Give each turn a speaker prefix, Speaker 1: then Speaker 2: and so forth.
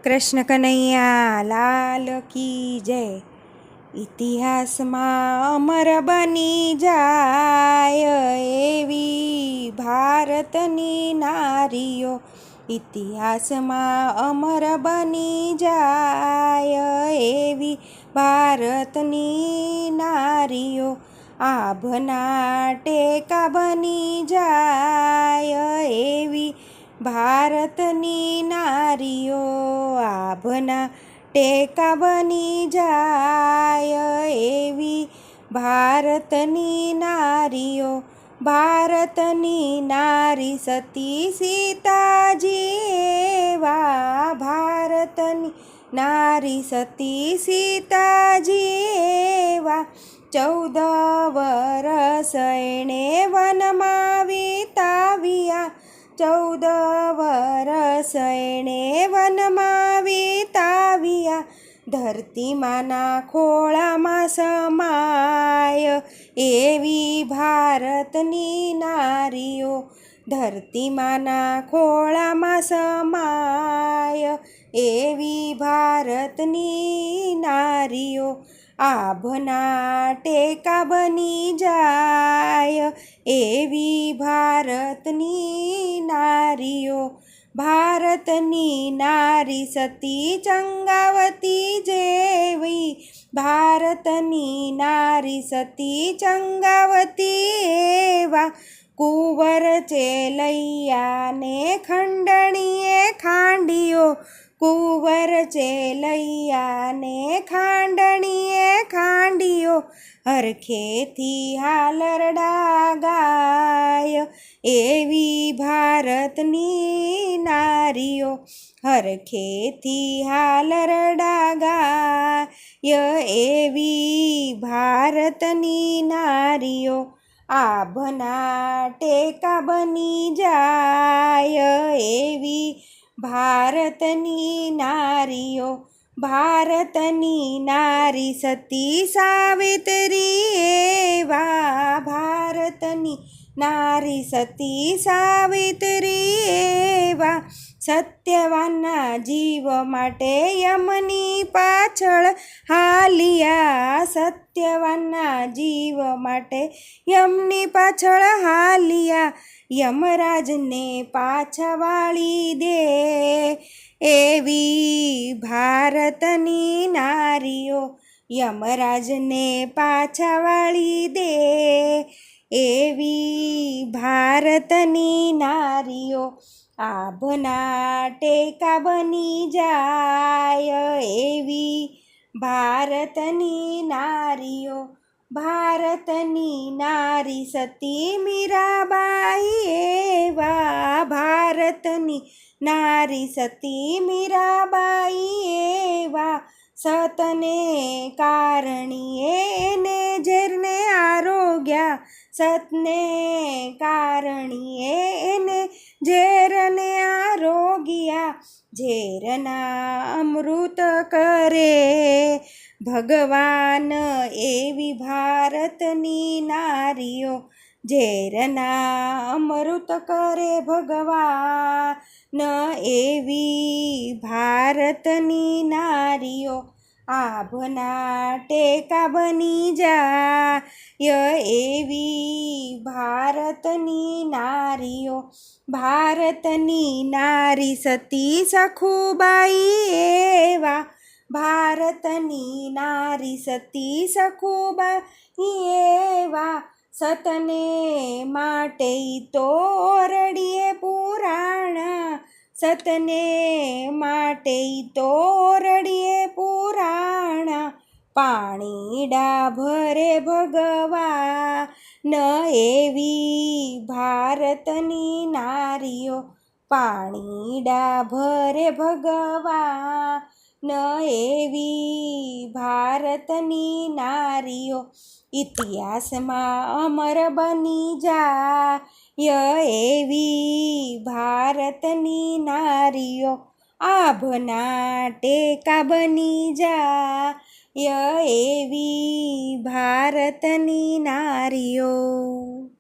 Speaker 1: કૃષ્ણ કનૈયા લાલ કી જય. ઇતિહાસમાં અમર બની જાય એવી ભારતની નારીઓ. ઇતિહાસમાં અમર બની જાય એવી ભારતની નારીઓ. આભના ટેકા બની જાય એવી ભારતની નારીઓ. આભના ટેકા બની જાય એવી ભારતની નારીઓ. ભારતની નારી સતી સીતાજી એવા. ભારતની નારી સતી સીતાજી એવા. 14 વરસ એણે વનમાં વિતાવ્યા. 14 વરસ એણે વનમાં વિતાવ્યા. ધરતી માના ખોળામાં સમાય એવી ભારતની નારીઓ. ધરતી માના ખોળામાં સમાય એવી ભારતની નારીઓ. આભના ટેકા બની જાય એવી ભારતની નારીઓ. ભારતની નારી સતી ચંગાવતી જેવી. ભારતની નારી સતી ચંગાવતી એવા. કુંવર ચેલૈયાને ખંડણીએ ખાંડિયો. કુંવર ચેલૈયાને ખાંડણીએ ખાંડિયો. હરખેથી હાલરડા ગાય એવી ભારતની નારીઓ. હરખેથી હાલરડા ગાય એવી ભારતની નારીઓ. આભના ટેકા બની જાય એવી ભારતની નારીઓ. ભારતની નારી સતી સાવિત્રી એવા. ભારતની નારી સતી સાવિત્રી એવા. સત્યવાનના જીવ માટે યમની પાછળ હાલિયા. સત્યવાનના જીવ માટે યમની પાછળ હાલિયા. યમરાજને પાછા વાળી દે એવી ભારતની નારીઓ. યમરાજને પાછા વાળી દે એવી ભારતની નારીઓ. આભના ટેકા બની જાય એવી ભારતની નારીઓ. ભારતની નારી સતી મીરાબાઈ એવા. ભારતની નારી સતી મીરાબાઈ એવા. સતને કારણીએ એને ઝેરને આરોગ્યા. સતને કારણીએ એને ઝેરને આરોગ્યા. ઝેરના અમૃત કરે ભગવાન એવી ભારતની નારીઓ. ઝેરના અમૃત કરે ભગવાન એવી ભારતની નારીઓ. આભના ટેકા બની જાય એવી ભારતની નારીઓ. ભારતની નારી સતી સખુબાઈ એવા. ભારતની નારી સતી સખુબાઈ એવા. સતને માટે તો ઓરડીએ પુરાણા. સતને માટે તો ઓરડીએ પુરાણા. પાણીડા ભરે ભગવાન એવી ભારતની નારીઓ. પાણીડા ભરે ભગવાન એવી ભારતની નારીઓ. ઇતિહાસમાં અમર બની જાય એવી ભારતની નારીઓ. આભના ટેકા બની જાય એવી ભારતની નારીઓ.